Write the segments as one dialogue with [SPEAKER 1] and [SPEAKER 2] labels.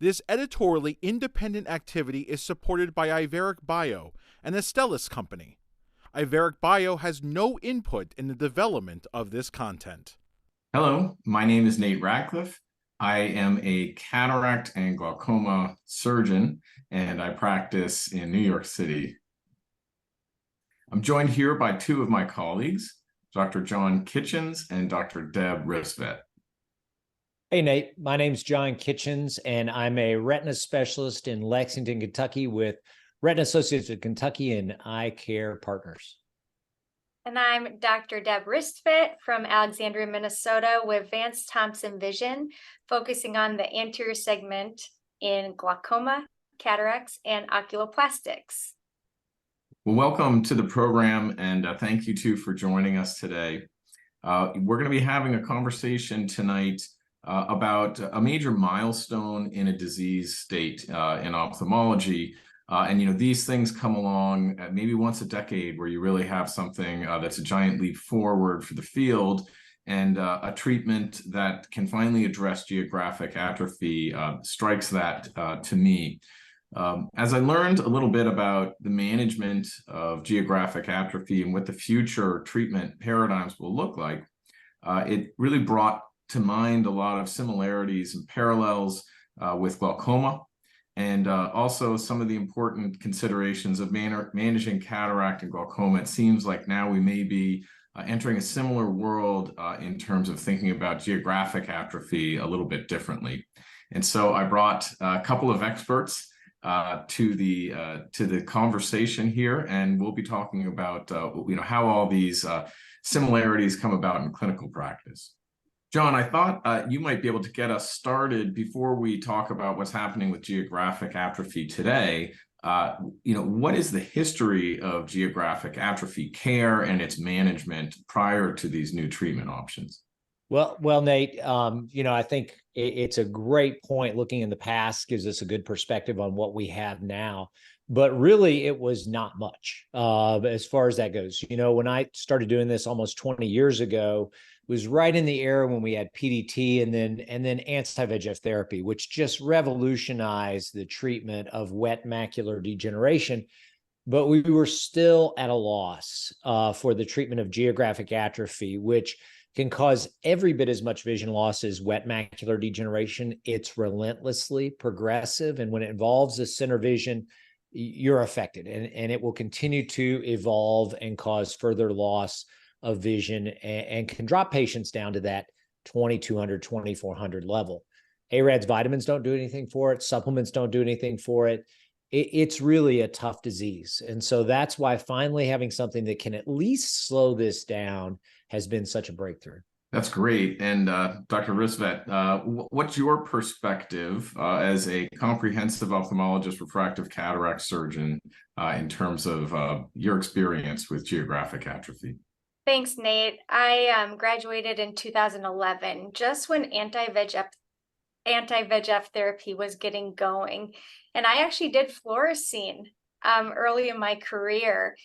[SPEAKER 1] This editorially independent activity is supported by Iveric Bio, an Astellas company. Iveric Bio has no input in the development of this content.
[SPEAKER 2] Hello, my name is Nate Radcliffe. I am a cataract and glaucoma surgeon, and I practice in New York City. I'm joined here by two of my colleagues, Dr. John Kitchens and Dr. Deb Ristvedt.
[SPEAKER 3] Hey, Nate. My name's John Kitchens, and I'm a retina specialist in Lexington, Kentucky with Retina Associates of Kentucky and Eye Care Partners.
[SPEAKER 4] And I'm Dr. Deborah Ristvedt from Alexandria, Minnesota with Vance Thompson Vision, focusing on the anterior segment in glaucoma, cataracts, and oculoplastics.
[SPEAKER 2] Well, welcome to the program, and thank you two for joining us today. We're going to be having a conversation tonight about a major milestone in a disease state in ophthalmology. And these things come along maybe once a decade where you really have something that's a giant leap forward for the field, and a treatment that can finally address geographic atrophy strikes that to me. As I learned a little bit about the management of geographic atrophy and what the future treatment paradigms will look like, it really brought to mind a lot of similarities and parallels with glaucoma, and also some of the important considerations of managing cataract and glaucoma. It seems like now we may be entering a similar world in terms of thinking about geographic atrophy a little bit differently. And so I brought a couple of experts to the conversation here, and we'll be talking about how all these similarities come about in clinical practice. John, I thought you might be able to get us started before we talk about what's happening with geographic atrophy today. What is the history of geographic atrophy care and its management prior to these new treatment options?
[SPEAKER 3] Well, Nate, I think it's a great point. Looking in the past gives us a good perspective on what we have now. But really, it was not much as far as that goes. When I started doing this almost 20 years ago, it was right in the era when we had PDT and then anti-VEGF therapy, which just revolutionized the treatment of wet macular degeneration. But we were still at a loss for the treatment of geographic atrophy, which can cause every bit as much vision loss as wet macular degeneration. It's relentlessly progressive, and when it involves the center vision, you're affected, and it will continue to evolve and cause further loss of vision and can drop patients down to that 2200, 2400 level. ARADS vitamins don't do anything for it. Supplements don't do anything for it. It's really a tough disease. And so that's why finally having something that can at least slow this down has been such a breakthrough.
[SPEAKER 2] That's great. And Dr. Ristvedt, what's your perspective as a comprehensive ophthalmologist, refractive cataract surgeon in terms of your experience with geographic atrophy?
[SPEAKER 4] Thanks, Nate. I graduated in 2011, just when anti-VEGF therapy was getting going. And I actually did fluorescein early in my career.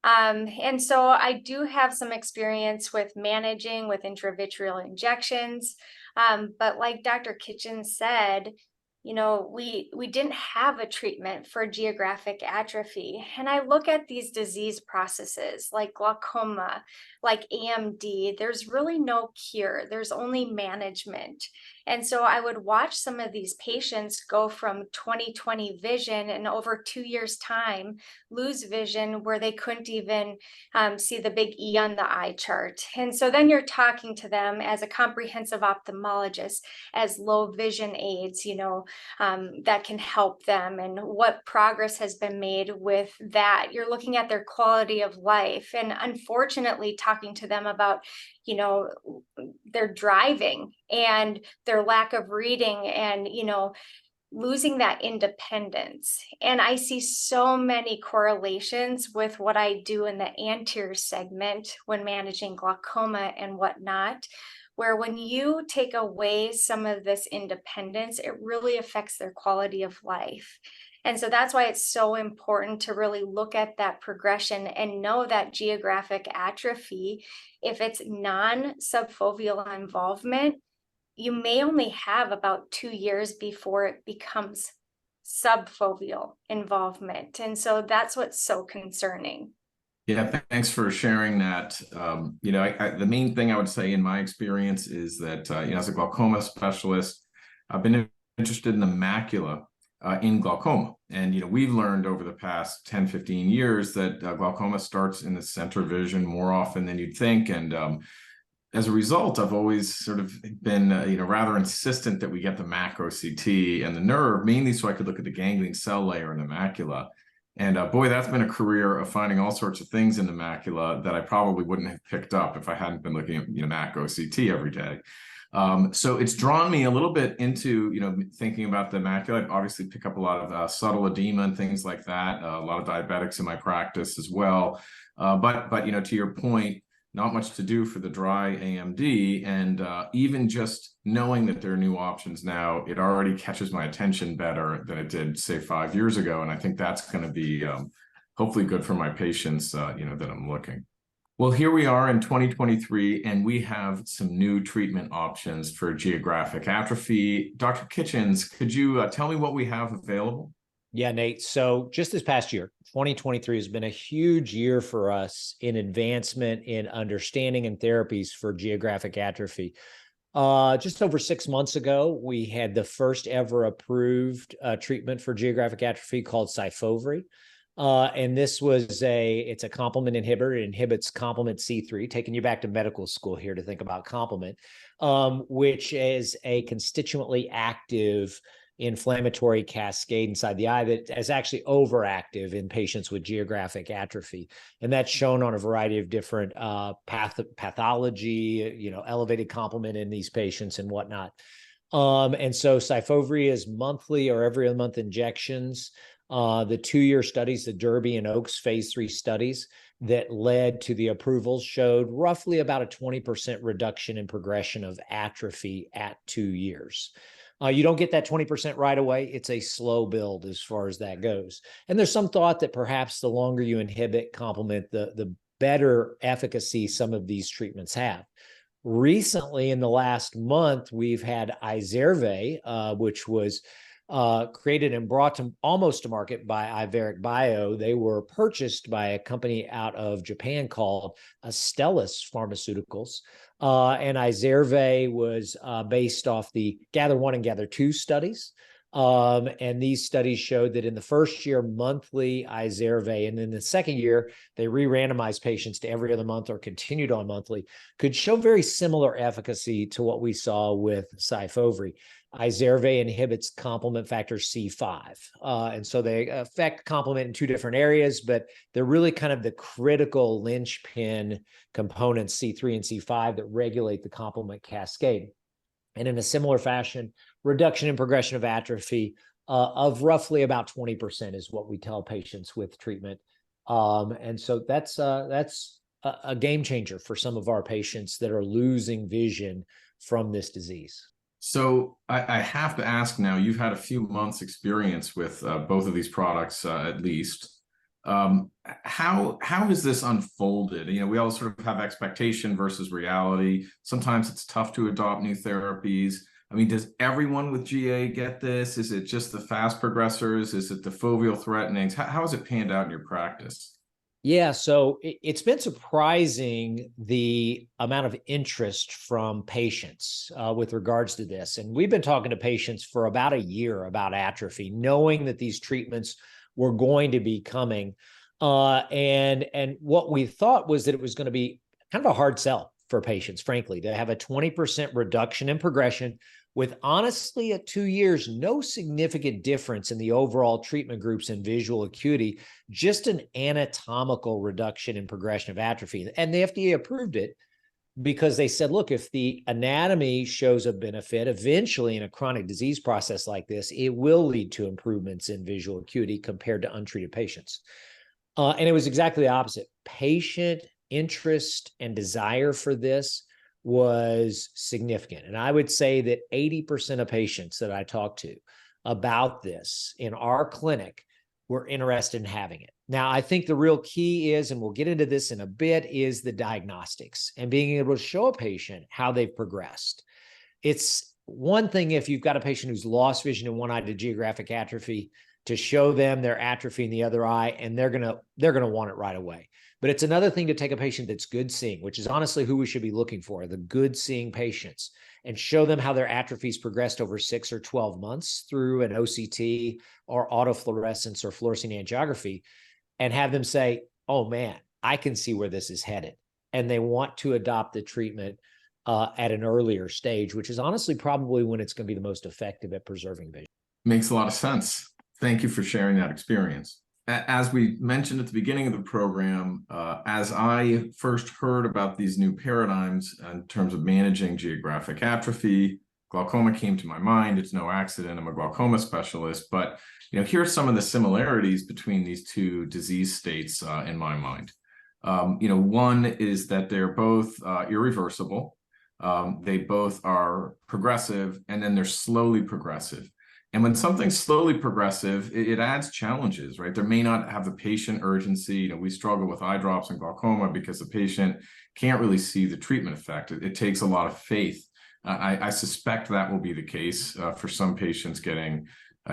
[SPEAKER 4] And so I do have some experience with managing with intravitreal injections. But like Dr. Kitchens said, we didn't have a treatment for geographic atrophy. And I look at these disease processes like glaucoma, like AMD, there's really no cure. There's only management. And so I would watch some of these patients go from 20/20 vision and over 2 years' time lose vision where they couldn't even see the big E on the eye chart. And so then you're talking to them as a comprehensive ophthalmologist as low vision aids, that can help them and what progress has been made with that. You're looking at their quality of life, and unfortunately talking to them about their driving and their lack of reading and losing that independence. And I see so many correlations with what I do in the anterior segment when managing glaucoma and whatnot, where when you take away some of this independence, it really affects their quality of life. And so that's why it's so important to really look at that progression and know that geographic atrophy, if it's non-subfoveal involvement, you may only have about 2 years before it becomes subfoveal involvement. And so that's what's so concerning.
[SPEAKER 2] Yeah, thanks for sharing that. The main thing I would say in my experience is that, as a glaucoma specialist, I've been interested in the macula in glaucoma. And, we've learned over the past 10, 15 years that glaucoma starts in the center vision more often than you'd think. And as a result, I've always sort of been, rather insistent that we get the macro CT and the nerve, mainly so I could look at the ganglion cell layer in the macula. And boy, that's been a career of finding all sorts of things in the macula that I probably wouldn't have picked up if I hadn't been looking at macro CT every day. So it's drawn me a little bit into thinking about the macula. I obviously pick up a lot of subtle edema and things like that. A lot of diabetics in my practice as well. But to your point, not much to do for the dry AMD, and even just knowing that there are new options now, it already catches my attention better than it did, say, 5 years ago. And I think that's going to be hopefully good for my patients, that I'm looking. Well, here we are in 2023, and we have some new treatment options for geographic atrophy. Dr. Kitchens, could you tell me what we have available?
[SPEAKER 3] Yeah, Nate. So just this past year, 2023 has been a huge year for us in advancement in understanding and therapies for geographic atrophy. Just over 6 months ago, we had the first ever approved treatment for geographic atrophy called Syfovre. And this was it's a complement inhibitor. It inhibits complement C3, taking you back to medical school here to think about complement, which is a constituently active inflammatory cascade inside the eye that is actually overactive in patients with geographic atrophy. And that's shown on a variety of different pathology, elevated complement in these patients and whatnot. And so Syfovre is monthly or every other month injections. The 2-year studies, the Derby and Oaks phase 3 studies that led to the approvals showed roughly about a 20% reduction in progression of atrophy at 2 years. You don't get that 20% right away. It's a slow build as far as that goes. And there's some thought that perhaps the longer you inhibit complement, the better efficacy some of these treatments have. Recently, in the last month, we've had Izervay, which was created and brought almost to market by Iveric Bio. They were purchased by a company out of Japan called Astellas Pharmaceuticals. And Izervay was based off the GATHER1 and GATHER2 studies. And these studies showed that in the first year, monthly Izervay, and in the second year, they re-randomized patients to every other month or continued on monthly, could show very similar efficacy to what we saw with Syfovre. Izervay inhibits complement factor C5. And so they affect complement in 2 different areas, but they're really kind of the critical linchpin components, C3 and C5, that regulate the complement cascade. And in a similar fashion, reduction in progression of atrophy of roughly about 20% is what we tell patients with treatment. And so that's a game changer for some of our patients that are losing vision from this disease.
[SPEAKER 2] So I have to ask now, you've had a few months experience with both of these products, at least. How has this unfolded? We all sort of have expectation versus reality. Sometimes it's tough to adopt new therapies. I mean, does everyone with GA get this? Is it just the fast progressors? Is it the foveal threatenings? How has it panned out in your practice?
[SPEAKER 3] Yeah, so it's been surprising the amount of interest from patients with regards to this. And we've been talking to patients for about a year about atrophy, knowing that these treatments were going to be coming. And what we thought was that it was going to be kind of a hard sell for patients, frankly, to have a 20% reduction in progression with, honestly, at 2 years, no significant difference in the overall treatment groups in visual acuity, just an anatomical reduction in progression of atrophy. And the FDA approved it because they said, look, if the anatomy shows a benefit, eventually in a chronic disease process like this, it will lead to improvements in visual acuity compared to untreated patients. And it was exactly the opposite. Patient interest and desire for this was significant. And I would say that 80% of patients that I talked to about this in our clinic were interested in having it. Now, I think the real key is, and we'll get into this in a bit, is the diagnostics and being able to show a patient how they've progressed. It's one thing, if you've got a patient who's lost vision in one eye to geographic atrophy, to show them their atrophy in the other eye, and they're gonna want it right away. But it's another thing to take a patient that's good seeing, which is honestly who we should be looking for, the good seeing patients, and show them how their atrophy's progressed over 6 or 12 months through an OCT or autofluorescence or fluorescein angiography, and have them say, oh man, I can see where this is headed. And they want to adopt the treatment at an earlier stage, which is honestly probably when it's going to be the most effective at preserving vision.
[SPEAKER 2] Makes a lot of sense. Thank you for sharing that experience. As we mentioned at the beginning of the program, as I first heard about these new paradigms in terms of managing geographic atrophy, glaucoma came to my mind. It's no accident I'm a glaucoma specialist, but here are some of the similarities between these two disease states in my mind. One is that they're both irreversible. They both are progressive, and then they're slowly progressive. And when something's slowly progressive, it adds challenges, right? There may not have the patient urgency. We struggle with eye drops and glaucoma because the patient can't really see the treatment effect. It takes a lot of faith. I suspect that will be the case for some patients getting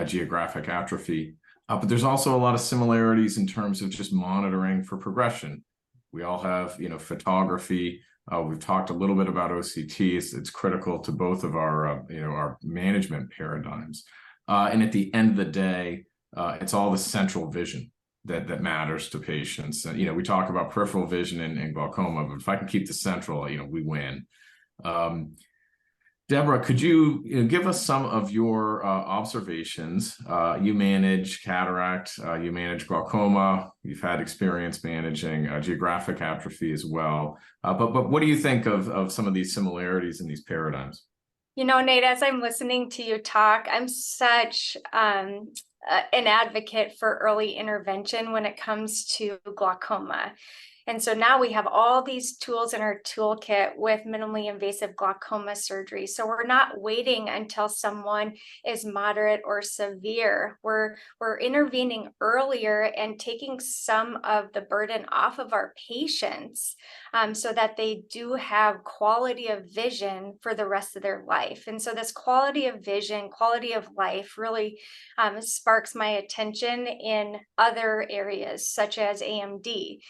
[SPEAKER 2] geographic atrophy. But there's also a lot of similarities in terms of just monitoring for progression. We all have, photography. We've talked a little bit about OCT. It's critical to both of our management paradigms. And at the end of the day, it's all the central vision that matters to patients. We talk about peripheral vision and glaucoma, but if I can keep the central, we win. Deborah, could you, give us some of your observations? You manage cataract, you manage glaucoma, you've had experience managing geographic atrophy as well. But what do you think of some of these similarities in these paradigms?
[SPEAKER 4] Nate, as I'm listening to you talk, I'm such an advocate for early intervention when it comes to glaucoma. And so now we have all these tools in our toolkit with minimally invasive glaucoma surgery. So we're not waiting until someone is moderate or severe. We're intervening earlier and taking some of the burden off of our patients so that they do have quality of vision for the rest of their life. And so this quality of vision, quality of life really sparks my attention in other areas such as AMD.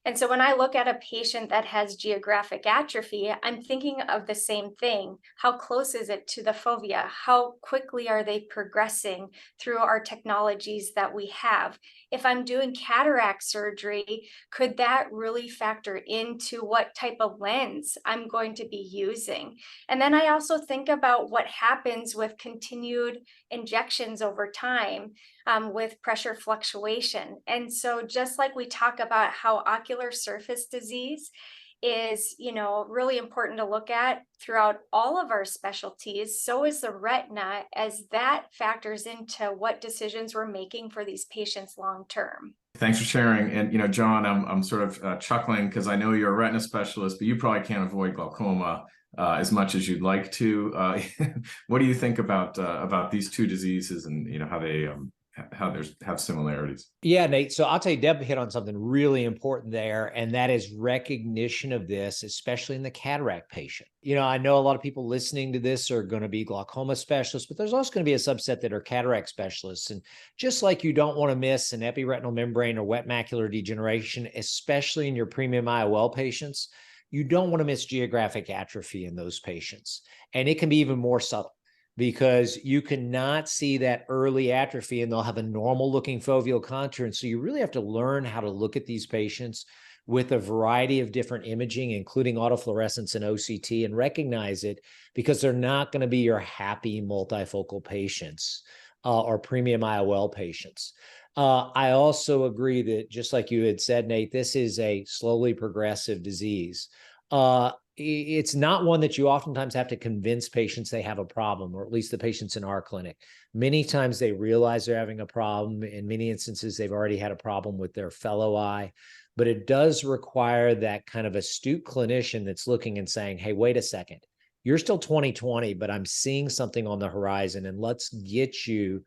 [SPEAKER 4] And so when I look at a patient that has geographic atrophy, I'm thinking of the same thing. How close is it to the fovea? How quickly are they progressing through our technologies that we have? If I'm doing cataract surgery, could that really factor into what type of lens I'm going to be using? And then I also think about what happens with continued injections over time with pressure fluctuation. And so just like we talk about how ocular surface disease is, really important to look at throughout all of our specialties, so is the retina, as that factors into what decisions we're making for these patients long term.
[SPEAKER 2] Thanks for sharing. And, John, I'm sort of chuckling because I know you're a retina specialist, but you probably can't avoid glaucoma as much as you'd like to. What do you think about these two diseases and, how they have similarities?
[SPEAKER 3] Yeah, Nate. So I'll tell you, Deb hit on something really important there, and that is recognition of this, especially in the cataract patient. I know a lot of people listening to this are going to be glaucoma specialists, but there's also going to be a subset that are cataract specialists. And just like you don't want to miss an epiretinal membrane or wet macular degeneration, especially in your premium IOL patients, you don't want to miss geographic atrophy in those patients. And it can be even more subtle, because you cannot see that early atrophy and they'll have a normal looking foveal contour. And so you really have to learn how to look at these patients with a variety of different imaging, including autofluorescence and OCT, and recognize it, because they're not going to be your happy multifocal patients or premium IOL patients. I also agree that, just like you had said, Nate, this is a slowly progressive disease. It's not one that you oftentimes have to convince patients they have a problem, or at least the patients in our clinic. Many times they realize they're having a problem. In many instances, they've already had a problem with their fellow eye. But it does require that kind of astute clinician that's looking and saying, hey, wait a second, you're still 20/20, but I'm seeing something on the horizon, and let's get you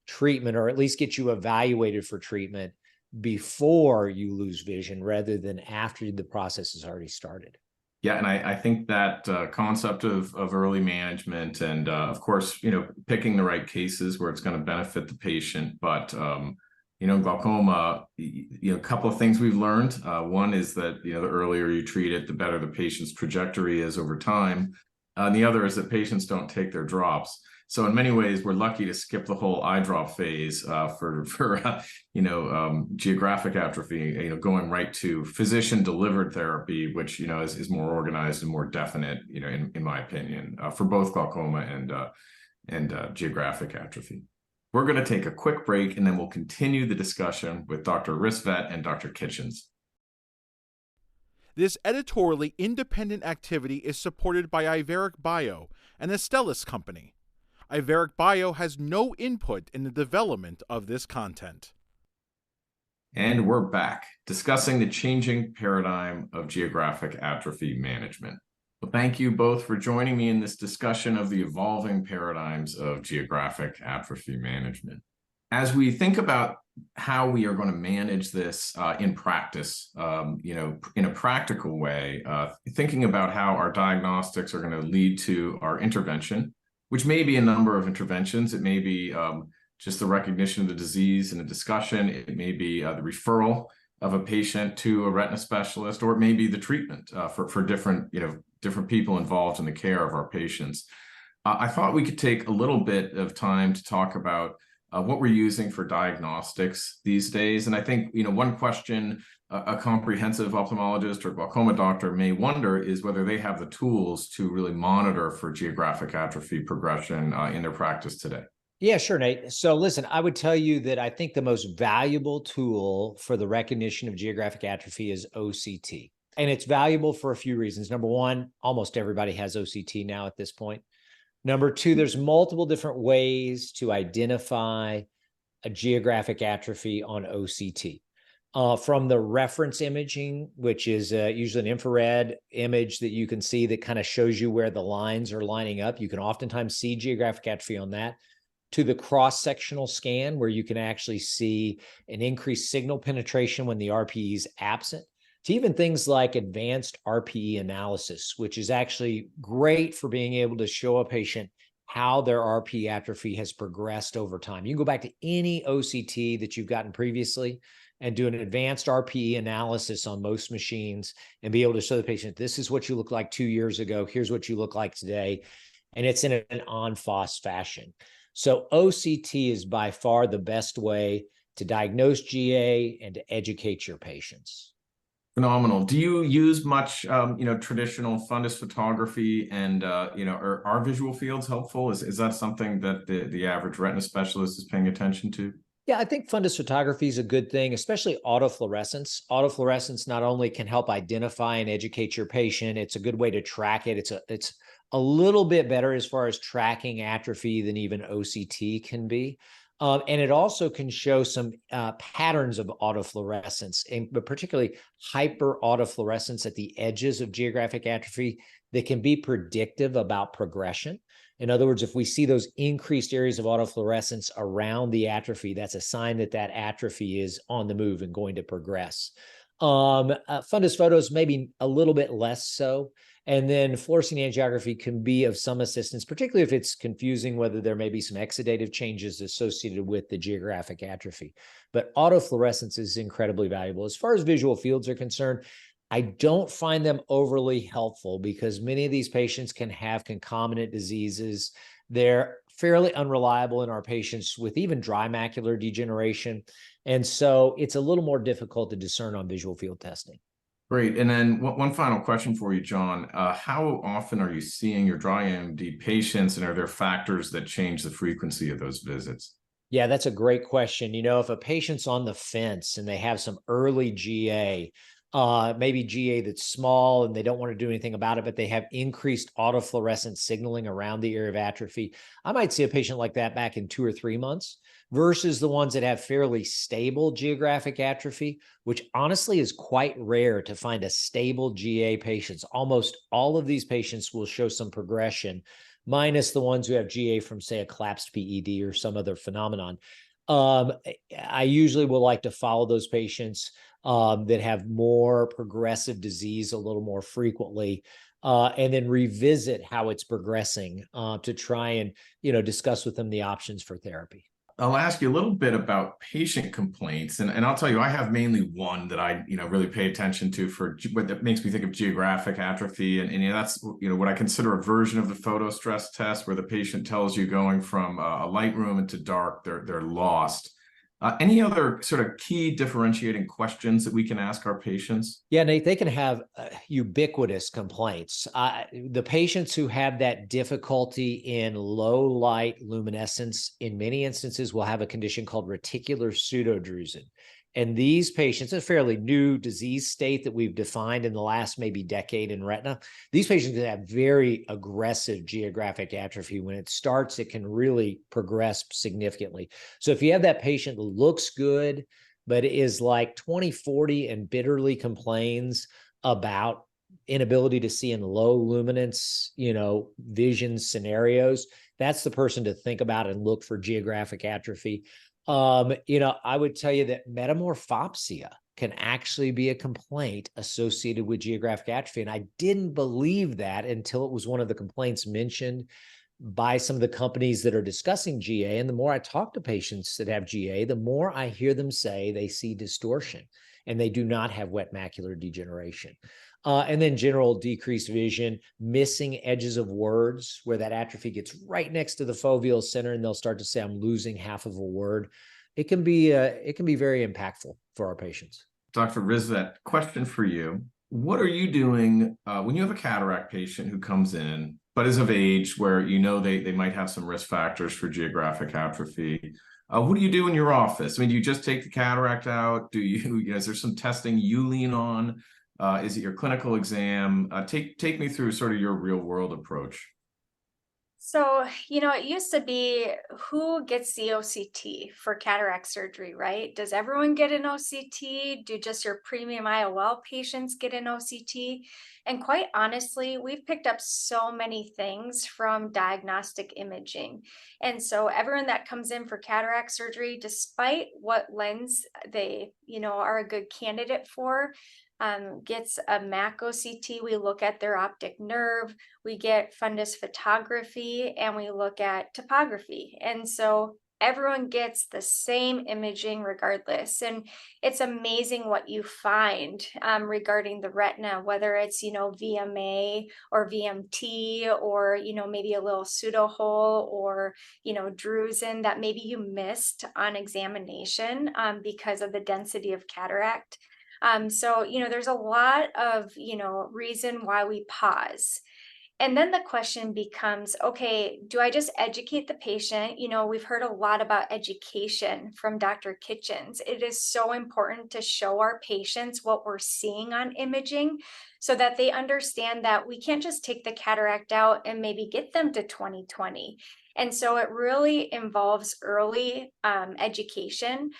[SPEAKER 3] treatment, or at least get you evaluated for treatment before you lose vision rather than after the process has already started.
[SPEAKER 2] Yeah, and I think that concept of early management and of course, picking the right cases where it's going to benefit the patient. But glaucoma, a couple of things we've learned. One is that the earlier you treat it, the better the patient's trajectory is over time. And the other is that patients don't take their drops. So in many ways, we're lucky to skip the whole eye drop phase for geographic atrophy. Going right to physician delivered therapy, which is more organized and more definite. In my opinion, for both glaucoma and geographic atrophy. We're going to take a quick break, and then we'll continue the discussion with Dr. Ristvedt and Dr. Kitchens.
[SPEAKER 1] This editorially independent activity is supported by Iveric Bio and the Stellis Company. Iveric Bio has no input in the development of this content.
[SPEAKER 2] And we're back discussing the changing paradigm of geographic atrophy management. Well, thank you both for joining me in this discussion of the evolving paradigms of geographic atrophy management. As we think about how we are going to manage this in practice, in a practical way, thinking about how our diagnostics are going to lead to our intervention, which may be a number of interventions. It may be just the recognition of the disease and a discussion. It may be the referral of a patient to a retina specialist, or it may be the treatment for different people involved in the care of our patients. I thought we could take a little bit of time to talk about what we're using for diagnostics these days. And I think, one question a comprehensive ophthalmologist or glaucoma doctor may wonder is whether they have the tools to really monitor for geographic atrophy progression in their practice today.
[SPEAKER 3] Yeah, sure, Nate. So listen, I would tell you that I think the most valuable tool for the recognition of geographic atrophy is OCT. And it's valuable for a few reasons. Number one, almost everybody has OCT now at this point. Number two, there's multiple different ways to identify a geographic atrophy on OCT. From the reference imaging, which is usually an infrared image that you can see that kind of shows you where the lines are lining up. You can oftentimes see geographic atrophy on that. To the cross-sectional scan, where you can actually see an increased signal penetration when the RPE is absent, to even things like advanced RPE analysis, which is actually great for being able to show a patient how their RPE atrophy has progressed over time. You can go back to any OCT that you've gotten previously and do an advanced RPE analysis on most machines and be able to show the patient, this is what you look like 2 years ago, here's what you look like today, and it's in an en-face fashion. So OCT is by far the best way to diagnose GA and to educate your patients.
[SPEAKER 2] Phenomenal. Do you use much, traditional fundus photography and, are visual fields helpful? Is that something that the average retina specialist is paying attention to?
[SPEAKER 3] Yeah, I think fundus photography is a good thing, especially autofluorescence. Autofluorescence not only can help identify and educate your patient, it's a good way to track it. It's a little bit better as far as tracking atrophy than even OCT can be. And it also can show some patterns of autofluorescence, but particularly hyper autofluorescence at the edges of geographic atrophy that can be predictive about progression. In other words, if we see those increased areas of autofluorescence around the atrophy, that's a sign that that atrophy is on the move and going to progress. Fundus photos, maybe a little bit less so. And then fluorescein angiography can be of some assistance, particularly if it's confusing whether there may be some exudative changes associated with the geographic atrophy. But autofluorescence is incredibly valuable. As far as visual fields are concerned, I don't find them overly helpful because many of these patients can have concomitant diseases. They're fairly unreliable in our patients with even dry macular degeneration. And so it's a little more difficult to discern on visual field testing.
[SPEAKER 2] Great. And then one final question for you, John. How often are you seeing your dry AMD patients, and are there factors that change the frequency of those visits?
[SPEAKER 3] Yeah, that's a great question. If a patient's on the fence and they have some early GA, maybe GA that's small and they don't want to do anything about it, but they have increased autofluorescent signaling around the area of atrophy, I might see a patient like that back in 2 or 3 months versus the ones that have fairly stable geographic atrophy, which honestly is quite rare to find a stable GA patients. Almost all of these patients will show some progression, minus the ones who have GA from, say, a collapsed PED or some other phenomenon. I usually will like to follow those patients that have more progressive disease a little more frequently, and then revisit how it's progressing to try and, discuss with them the options for therapy.
[SPEAKER 2] I'll ask you a little bit about patient complaints, and I'll tell you, I have mainly one that I really pay attention to for what that makes me think of geographic atrophy, and that's what I consider a version of the photo stress test, where the patient tells you going from a light room into dark, they're lost. Any other sort of key differentiating questions that we can ask our patients?
[SPEAKER 3] Yeah, Nate, they can have ubiquitous complaints. The patients who have that difficulty in low light luminescence, in many instances, will have a condition called reticular pseudodrusen. And these patients, a fairly new disease state that we've defined in the last maybe decade in retina, these patients can have very aggressive geographic atrophy. When it starts, it can really progress significantly. So if you have that patient that looks good, but is like 20/40 and bitterly complains about inability to see in low luminance, vision scenarios, that's the person to think about and look for geographic atrophy. I would tell you that metamorphopsia can actually be a complaint associated with geographic atrophy. And I didn't believe that until it was one of the complaints mentioned by some of the companies that are discussing GA. And the more I talk to patients that have GA, the more I hear them say they see distortion and they do not have wet macular degeneration. And then general decreased vision, missing edges of words, where that atrophy gets right next to the foveal center and they'll start to say, I'm losing half of a word. It can be very impactful for our patients.
[SPEAKER 2] Dr. Ristvedt, question for you. What are you doing when you have a cataract patient who comes in, but is of age where they might have some risk factors for geographic atrophy? What do you do in your office? I mean, do you just take the cataract out? Is there some testing you lean on? Is it your clinical exam? Take me through sort of your real world approach.
[SPEAKER 4] So, it used to be who gets the OCT for cataract surgery, right? Does everyone get an OCT? Do just your premium IOL patients get an OCT? And quite honestly, we've picked up so many things from diagnostic imaging. And so everyone that comes in for cataract surgery, despite what lens they, are a good candidate for, gets a MAC OCT. We look at their optic nerve, we get fundus photography, and we look at topography. And so everyone gets the same imaging regardless. And it's amazing what you find regarding the retina, whether it's, VMA or VMT, or, maybe a little pseudo hole, or, drusen that maybe you missed on examination because of the density of cataract. So, there's a lot of, reason why we pause. And then the question becomes, okay, do I just educate the patient? We've heard a lot about education from Dr. Kitchens. It is so important to show our patients what we're seeing on imaging so that they understand that we can't just take the cataract out and maybe get them to 20/20. And so it really involves early education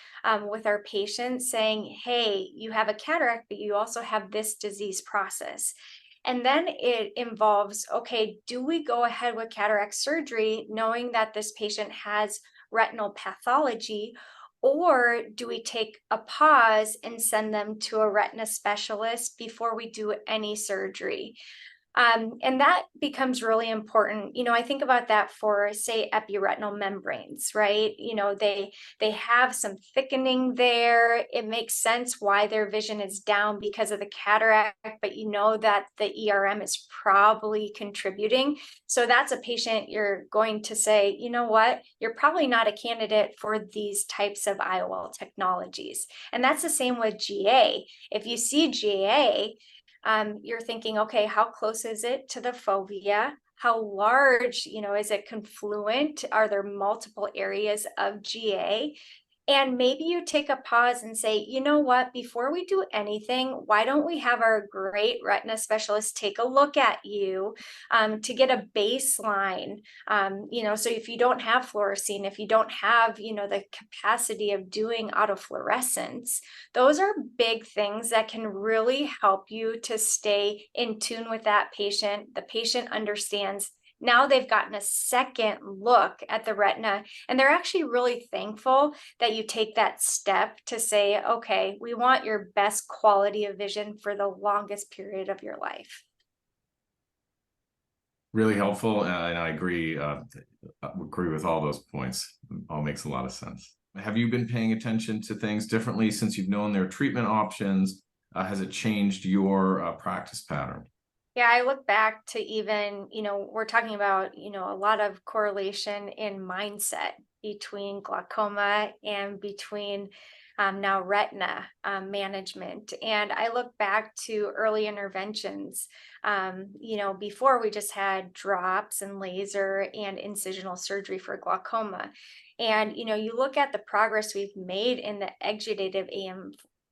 [SPEAKER 4] with our patients, saying, hey, you have a cataract, but you also have this disease process. And then it involves, okay, do we go ahead with cataract surgery knowing that this patient has retinal pathology, or do we take a pause and send them to a retina specialist before we do any surgery? And that becomes really important. I think about that for, say, epiretinal membranes, right? They have some thickening there. It makes sense why their vision is down because of the cataract, but that the ERM is probably contributing. So that's a patient you're going to say, you know what, you're probably not a candidate for these types of IOL technologies. And that's the same with GA. If you see GA, you're thinking, okay, how close is it to the fovea? How large, is it confluent? Are there multiple areas of GA? And maybe you take a pause and say, you know what, before we do anything, why don't we have our great retina specialist take a look at you to get a baseline? So if you don't have fluorescein, if you don't have, the capacity of doing autofluorescence, those are big things that can really help you to stay in tune with that patient. The patient understands now they've gotten a second look at the retina, and they're actually really thankful that you take that step to say, okay, we want your best quality of vision for the longest period of your life.
[SPEAKER 2] Really helpful, and I agree with all those points. It all makes a lot of sense. Have you been paying attention to things differently since you've known their treatment options? Has it changed your practice pattern?
[SPEAKER 4] Yeah, I look back to even, we're talking about, a lot of correlation in mindset between glaucoma and between now retina management. And I look back to early interventions, before we just had drops and laser and incisional surgery for glaucoma. And, you look at the progress we've made in the exudative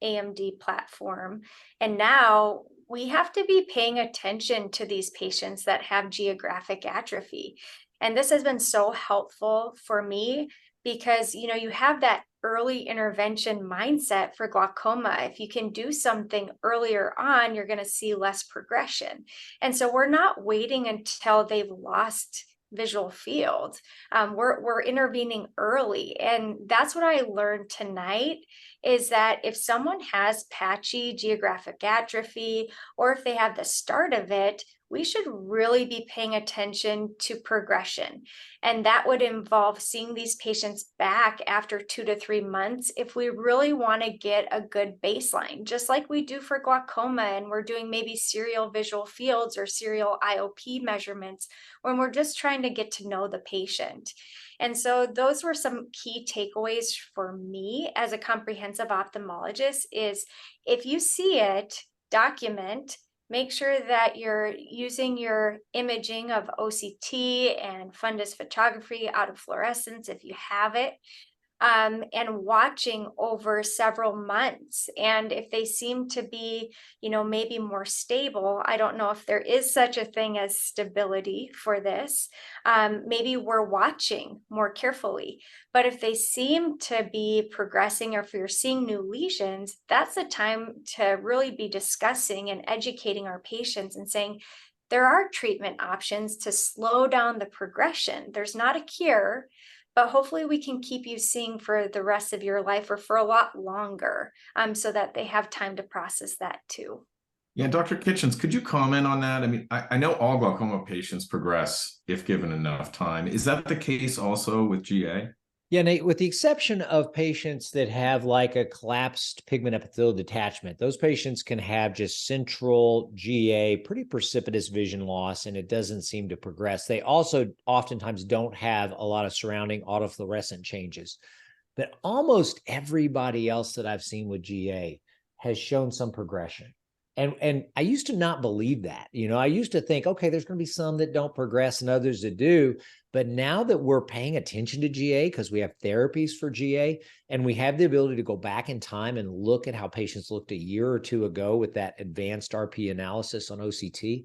[SPEAKER 4] AMD platform, and now we have to be paying attention to these patients that have geographic atrophy. And this has been so helpful for me because, you have that early intervention mindset for glaucoma. If you can do something earlier on, you're going to see less progression. And so we're not waiting until they've lost visual field. We're intervening early. And that's what I learned tonight, is that if someone has patchy geographic atrophy, or if they have the start of it, we should really be paying attention to progression. And that would involve seeing these patients back after 2 to 3 months if we really want to get a good baseline, just like we do for glaucoma, and we're doing maybe serial visual fields or serial IOP measurements when we're just trying to get to know the patient. And so those were some key takeaways for me as a comprehensive ophthalmologist: is if you see it, document. Make sure that you're using your imaging of OCT and fundus photography, autofluorescence if you have it, and watching over several months. And if they seem to be, maybe more stable, I don't know if there is such a thing as stability for this. Maybe we're watching more carefully. But if they seem to be progressing, or if you're seeing new lesions, that's the time to really be discussing and educating our patients and saying, there are treatment options to slow down the progression. There's not a cure, but hopefully we can keep you seeing for the rest of your life, or for a lot longer, so that they have time to process that too.
[SPEAKER 2] Yeah, Dr. Kitchens, could you comment on that? I mean, I know all glaucoma patients progress if given enough time. Is that the case also with GA?
[SPEAKER 3] Yeah, Nate, with the exception of patients that have like a collapsed pigment epithelial detachment, those patients can have just central GA, pretty precipitous vision loss, and it doesn't seem to progress. They also oftentimes don't have a lot of surrounding autofluorescent changes. But almost everybody else that I've seen with GA has shown some progression. And I used to not believe that. I used to think, okay, there's going to be some that don't progress and others that do. But now that we're paying attention to GA, because we have therapies for GA, and we have the ability to go back in time and look at how patients looked a year or two ago with that advanced RP analysis on OCT,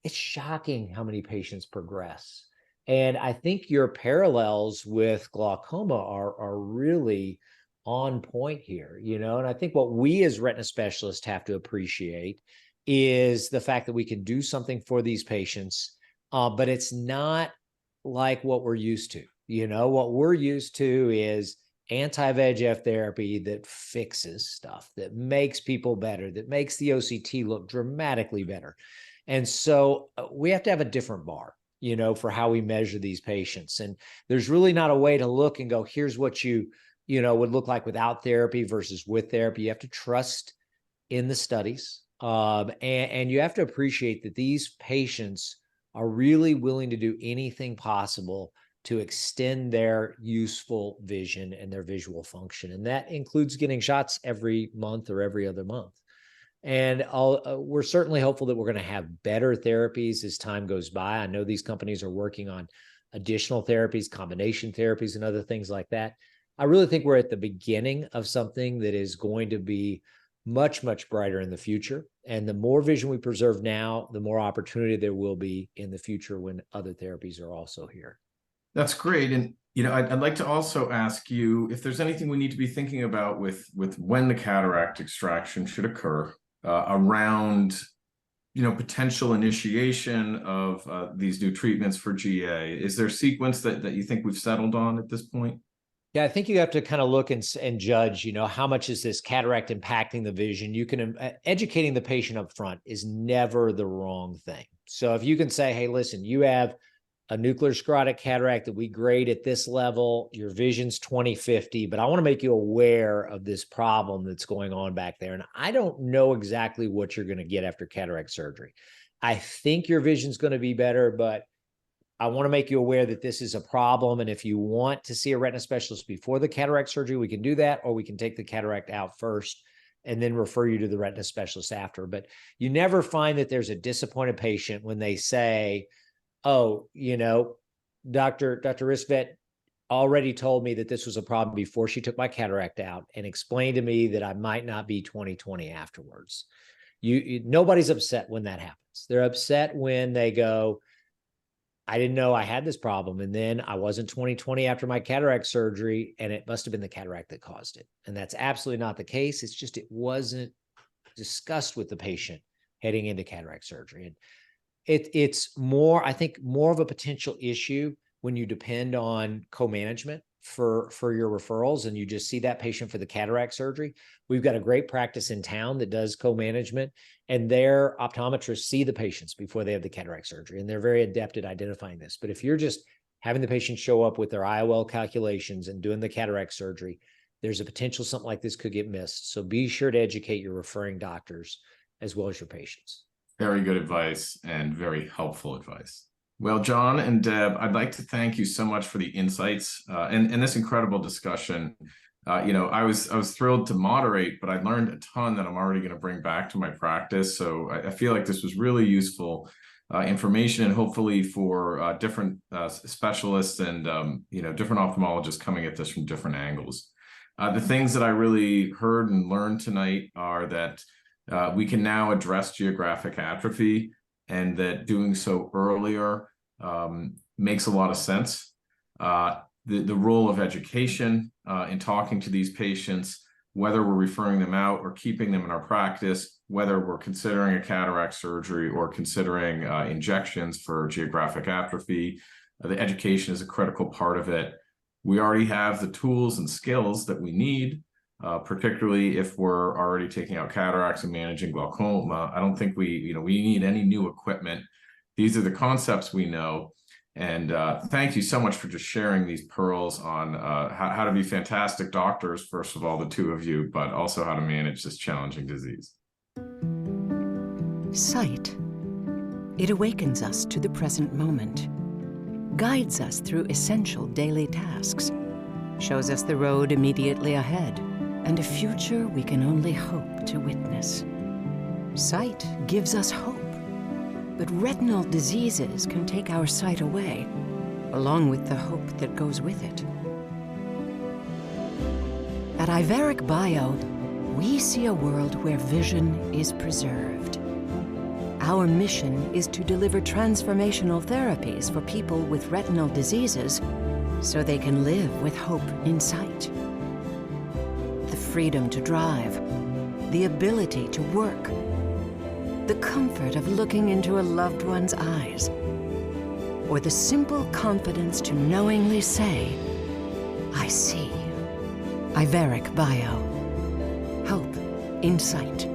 [SPEAKER 3] it's shocking how many patients progress. And I think your parallels with glaucoma are really on point here, and I think what we as retina specialists have to appreciate is the fact that we can do something for these patients, but it's not like what we're used to. What we're used to is anti-VEGF therapy that fixes stuff, that makes people better, that makes the OCT look dramatically better. And so we have to have a different bar, for how we measure these patients. And there's really not a way to look and go, here's what you would look like without therapy versus with therapy. You have to trust in the studies. And you have to appreciate that these patients are really willing to do anything possible to extend their useful vision and their visual function. And that includes getting shots every month or every other month. And we're certainly hopeful that we're going to have better therapies as time goes by. I know these companies are working on additional therapies, combination therapies, and other things like that. I really think we're at the beginning of something that is going to be much, much brighter in the future. And the more vision we preserve now, the more opportunity there will be in the future when other therapies are also here.
[SPEAKER 2] That's great. And, I'd like to also ask you if there's anything we need to be thinking about with when the cataract extraction should occur around potential initiation of these new treatments for GA? Is there a sequence that you think we've settled on at this point?
[SPEAKER 3] Yeah, I think you have to kind of look and judge, how much is this cataract impacting the vision? You can, educating the patient up front is never the wrong thing. So if you can say, hey, listen, you have a nuclear sclerotic cataract that we grade at this level, your vision's 20/50, but I want to make you aware of this problem that's going on back there. And I don't know exactly what you're going to get after cataract surgery. I think your vision's going to be better, but I want to make you aware that this is a problem. And if you want to see a retina specialist before the cataract surgery, we can do that, or we can take the cataract out first and then refer you to the retina specialist after. But you never find that there's a disappointed patient when they say, oh, Dr. Ristvedt already told me that this was a problem before she took my cataract out and explained to me that I might not be 20/20 afterwards. Nobody's upset when that happens. They're upset when they go, I didn't know I had this problem. And then I wasn't 20/20 after my cataract surgery, and it must have been the cataract that caused it. And that's absolutely not the case. It's just, it wasn't discussed with the patient heading into cataract surgery. And it's more, I think, more of a potential issue when you depend on co-management for your referrals and you just see that patient for the cataract surgery. We've got a great practice in town that does co-management, and their optometrists see the patients before they have the cataract surgery, and they're very adept at identifying this. But if you're just having the patient show up with their IOL calculations and doing the cataract surgery, there's a potential something like this could get missed. So be sure to educate your referring doctors as well as your patients.
[SPEAKER 2] Very good advice and very helpful advice. Well, John and Deb, I'd like to thank you so much for the insights and this incredible discussion. I was thrilled to moderate, but I learned a ton that I'm already going to bring back to my practice. So I feel like this was really useful information, and hopefully for different specialists and different ophthalmologists coming at this from different angles. The things that I really heard and learned tonight are that we can now address geographic atrophy, and that doing so earlier makes a lot of sense. The role of education in talking to these patients, whether we're referring them out or keeping them in our practice, whether we're considering a cataract surgery or considering injections for geographic atrophy, the education is a critical part of it. We already have the tools and skills that we need, particularly if we're already taking out cataracts and managing glaucoma. I don't think we need any new equipment. These are the concepts we know. And thank you so much for just sharing these pearls on how to be fantastic doctors, first of all, the two of you, but also how to manage this challenging disease.
[SPEAKER 5] Sight. It awakens us to the present moment, guides us through essential daily tasks, shows us the road immediately ahead, and a future we can only hope to witness. Sight gives us hope, but retinal diseases can take our sight away, along with the hope that goes with it. At Iveric Bio, we see a world where vision is preserved. Our mission is to deliver transformational therapies for people with retinal diseases so they can live with hope in sight. The freedom to drive, the ability to work, the comfort of looking into a loved one's eyes, or the simple confidence to knowingly say, I see. Iveric Bio. Hope in sight.